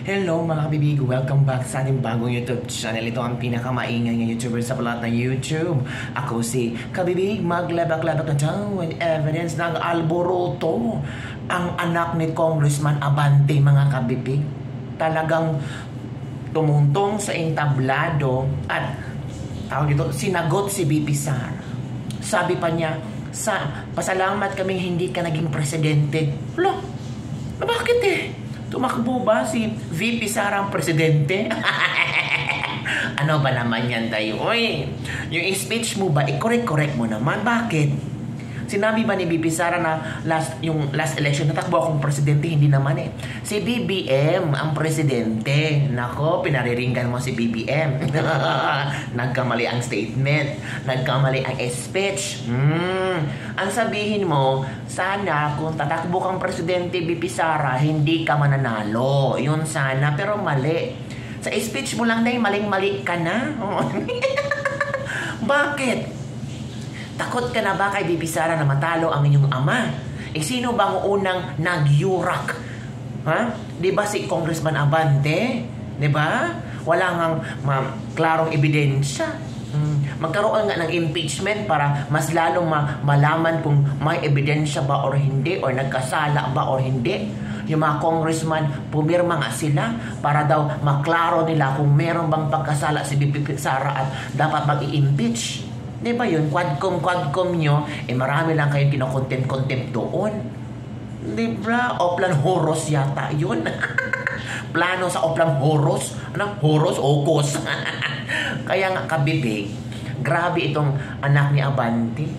Hello mga kabibig! Welcome back sa ating bagong YouTube channel. Ito ang pinakamaingay ng YouTuber sa palat ng YouTube. Ako si Kabibig, maglabak-labak na daw with evidence ng alboroto. Ang anak ni Congressman Abante, mga kabibig. Talagang tumuntong sa entablado at tawag dito, sinagot si BP Sara. Sabi pa niya, pasalamat kaming hindi ka naging presidente. Wala, bakit eh? Tumakbo ba si VP Sara ang presidente? Ano ba naman yan tayo? Uy, yung speech mo ba, i-correct mo naman. Bakit? Sinabi ba ni VP Sara na yung last election, natakbo akong presidente? Hindi naman eh. Si BBM ang presidente. Nako, pinariringgan mo si BBM. Nagkamali ang statement. Nagkamali ang speech. Ang sabihin mo, sana kung tatakbo kang presidente, VP Sara, hindi ka mananalo. Yun sana, pero mali. Sa speech mo lang dahil maling-mali ka na. Bakit? Takot ka na ba kay BP Sara na matalo ang inyong ama? Eh, sino bang unang nag-yurak? Ha? Di ba si Congressman Abante? Di ba? Wala ngang klarong ebidensya. Magkaroon nga ng impeachment para mas lalong malaman kung may ebidensya ba or hindi, or nagkasala ba or hindi. Yung mga congressman, pumirma nga sila para daw maklaro nila kung meron bang pagkasala si BP Sara at dapat mag-i-impeach. Di ba yun? Quadcom nyo, eh marami lang kayong kinokontempt doon. Di ba? Oplan Horos yata yun. Plano sa Oplan Horos. Ano? Horos? Okos. Kaya nga kabibig, grabe itong anak ni Abante.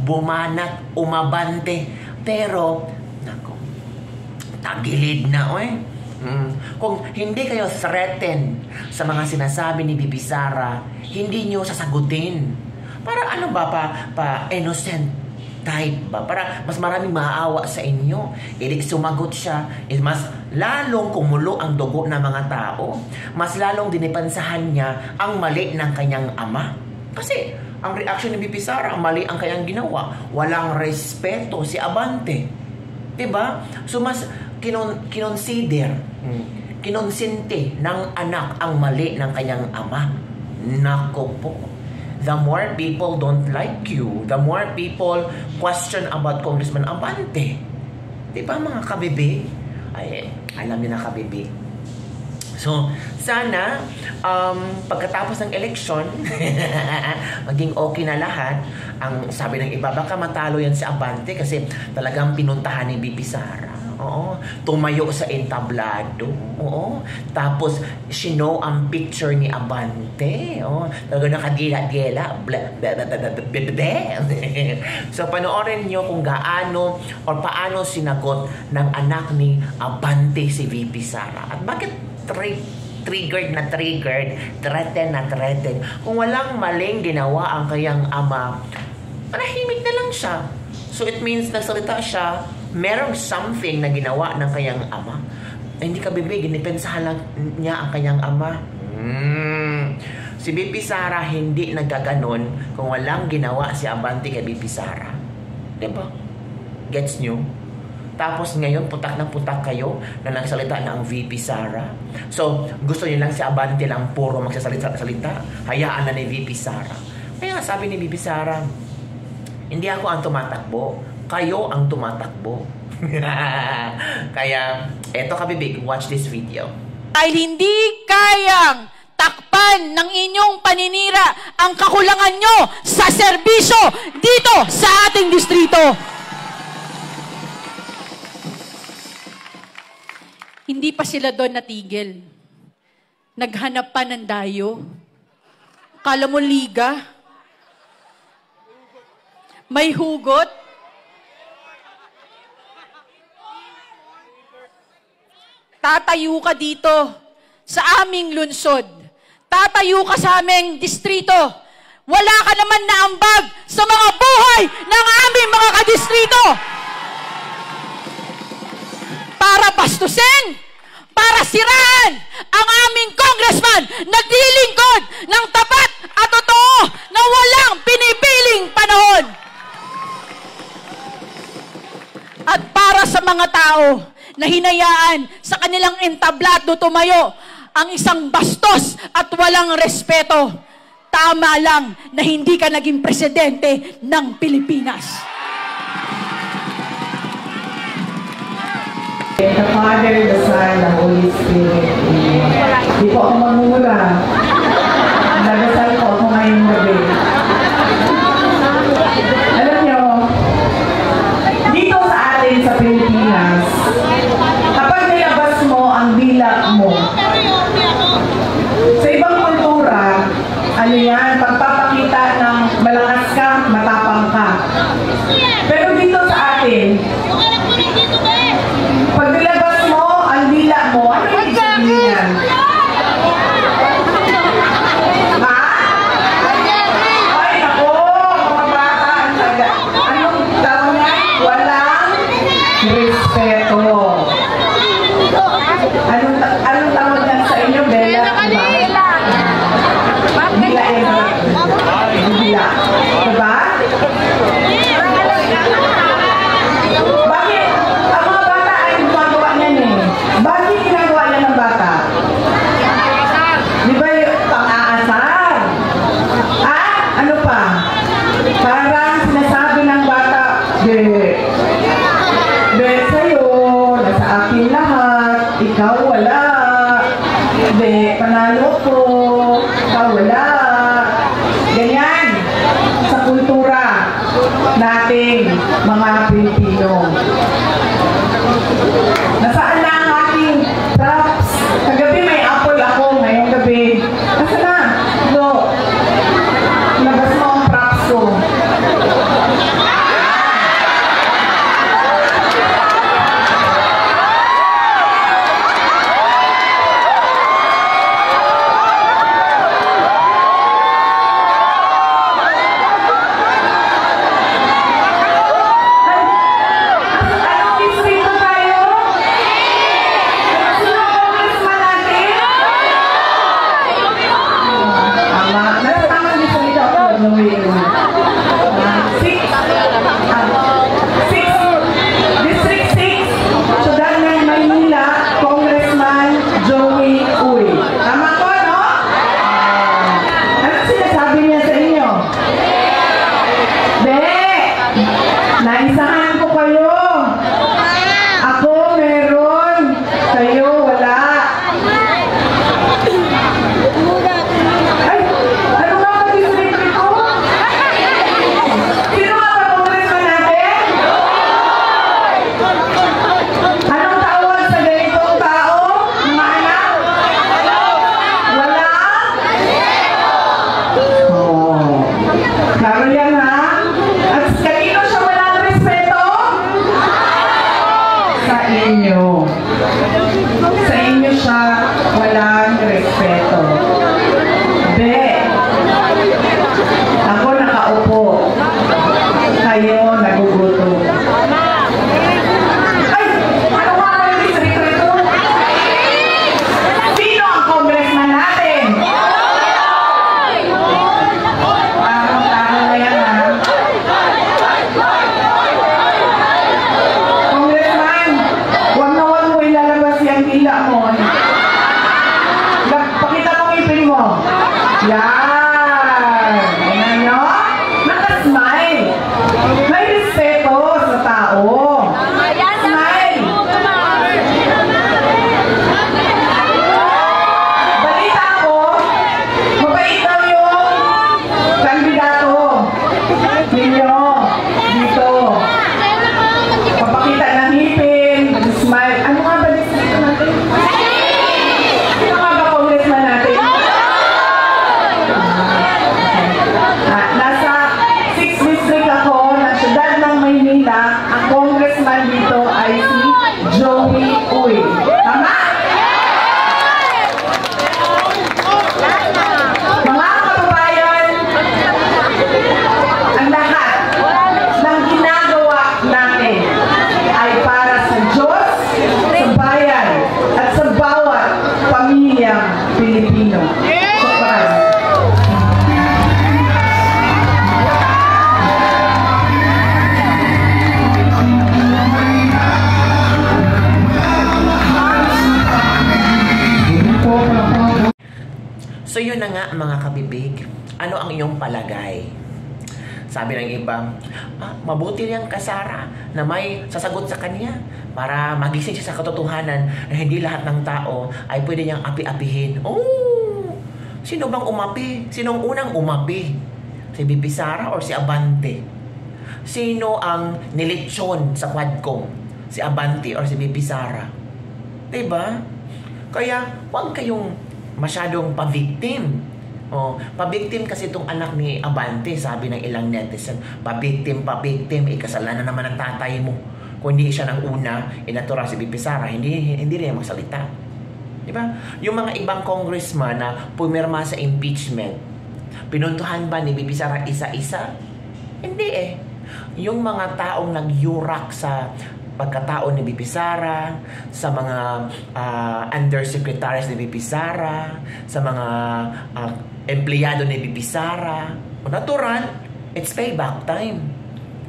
Bumanat, umabante. Pero, nako, tagilid na, oy. Kung hindi kayo threatened sa mga sinasabi ni BP Sara, hindi nyo sasagutin. Para ano ba, pa innocent type ba? Para mas maraming maaawa sa inyo. Ili sumagot siya, mas lalong kumulo ang dugo ng mga tao. Mas lalong dinipansahan niya ang mali ng kanyang ama. Kasi ang reaction ni BP Sara, mali ang kanyang ginawa. Walang respeto si Abante. Diba? So mas kinonsinti ng anak ang mali ng kanyang ama. Nako po. The more people don't like you, the more people question about Congressman Abante. Di ba mga kabibig? Ay, alam niyo na kabibig. So, sana pagkatapos ng election, maging okay na lahat. Ang sabi ng iba, baka matalo yan si Abante kasi talagang pinuntahan ni BP Sara. Oo, tumayo sa entablado. Oo, tapos sino ang picture ni Abante. Oo, talaga nakadila-dila. So panoorin nyo kung gaano or paano sinagot ng anak ni Abante si VP Sara. At bakit triggered, threatened na threatened. Kung walang maling ginawa ang kayang ama, manahimik na lang siya. So it means nagsalita siya, merong something na ginawa ng kanyang ama. Hindi ka bibig, inipensahan lang niya ang kanyang ama. Si BP Sara hindi nagkaganon kung walang ginawa si Abante kay BP Sara. Diba? Gets nyo? Tapos ngayon, putak ng putak kayo na nagsalita na ang VP Sara. So, gusto niyo lang si Abante lang puro magsasalita. Hayaan na ni VP Sara. Kaya sabi ni VP Sara, hindi ako ang tumatakbo. Kayo ang tumatakbo. Kaya, eto kabibig, watch this video. Dahil hindi kayang takpan ng inyong paninira ang kakulangan nyo sa serbisyo dito sa ating distrito. Hindi pa sila doon natigil. Naghanap pa ng dayo. Kala mo liga? May hugot? Tatayo ka dito sa aming lungsod. Tatayo ka sa aming distrito. Wala ka naman na ambag sa mga buhay ng aming mga kadistrito. Para bastusin, para siraan ang aming congressman naglilingkod ng tapat at totoo na walang pinipiling panahon. At para sa mga tao na hinayaan sa kanilang entablado tumayo ang isang bastos at walang respeto. Tama lang na hindi ka naging presidente ng Pilipinas. The Father, the Son, the Holy Spirit. Di po ako magmumula. Nagasal po ako ngayong gabi. Alam nyo, dito sa atin sa Pilipinas, kapag nilabas mo ang dila mo, sa ibang kultura, ano yan, pagpapakita ng malakas ka, matapang ka. Pero dito sa atin, pag nilabas mo ang dila mo, ano yung ibig sabihin yan? Ha? Ay, ako, mga bata, anong tawag niya? Walang respeto. Anong tawag niya sa inyo, Bella? Diba? Dila eh. Dila. Diba? Bakit? Ang mga bata ay gumagawa niyan eh. Bakit ginagawa niya ng bata? Di ba yung pang-aasar? Ah? Ano pa? Parang sinasabi ng bata, sa'yo, nasa akin lahat, ikaw wala. Panalo ko, ikaw wala. Ganyan sa kultura nating mga Pilipino. Nasaan na ang ating props? Kagabi may apple ako, ngayong gabi. Nasaan na? No. Labas mo ang props ko. Naisahan ko kayo. Ako meron. Kayo wala. Ay, ano nga ba district ko? Sino nga ba congressman natin? Anong tawag sa ganitong tao? Mga anak? Wala? Oh. Klaro yan ha? At kanino siya walang respeto? Sa inyo. Sa inyo siya walang respeto. Be, ako nakaupo. Kayo nagugutom. Ay! Ano nga ba yung distrito ito? Sino ang congressman natin? Tama na yan ha? Congressman, huwag na huwag mo ilalabas yung dila mo. Pakita mo ngipin mo. Yan. Ayan nyo? Nakasmile. May respeto sa tao. Smile. Balita ko, mabait daw yung kandidato ninyo dito. Papakita ng ngipin, smile. Ano nga ba distrito natin? Sino nga ba congressman natin? So yun na nga mga kabibig. Ano ang iyong palagay? Sabi ng iba, mabuti niyang kasara na may sasagot sa kanya para magising siya sa katotohanan na hindi lahat ng tao ay pwede niyang api-apihin. Oh! Sino bang umapi? Sinong unang umapi? Si Bibi Sara or si Abante? Sino ang nilitsyon sa Quadcom? Si Abante or si Bibi Sara? Diba? Kaya huwag kayong masyadong pa-victim. Pa-victim kasi itong anak ni Abante, sabi ng ilang netizen. Pa-victim, kasalanan naman ng tatay mo. Kung hindi siya ng una, inatura si Bibi Sara, hindi rin magsalita. Diba? Yung mga ibang congressman na pumirma sa impeachment, pinuntuhan ba ni Bibi Sara isa-isa? Hindi eh. Yung mga taong nag-yurak sa pagkatao ni Bibi Sara, sa mga undersecretaries ni Bibi Sara, sa mga empleyado ni Bibi Sara, natural, it's payback time.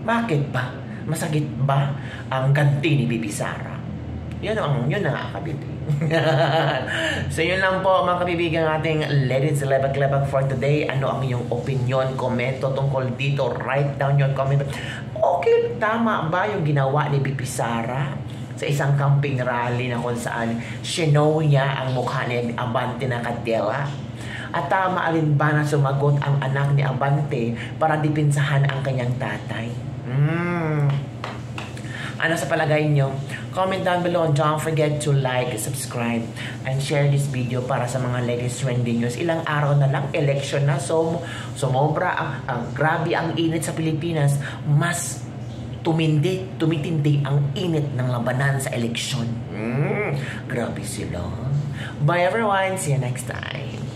Bakit ba? Masakit ba ang ganti ni Bibi Sara? Yun na nga, kabibig. So yun lang po mga kabibigan ating Ladies Lebak-Lebak for today. Ano ang iyong opinion, komento tungkol dito? Write down your comment. Okay, tama ba yung ginawa ni Bibi Sara sa isang camping rally na kung saan sinow niya ang mukha ni Abante na kadela? At tama rin ba na sumagot ang anak ni Abante para dipinsahan ang kanyang tatay? Ano sa palagay nyo? Comment down below. Don't forget to like, subscribe, and share this video para sa mga latest trending news. Ilang araw na lang, election na. So sumobra, grabe ang init sa Pilipinas. Mas tumitindi ang init ng labanan sa eleksyon. Grabe sila. Bye everyone. See you next time.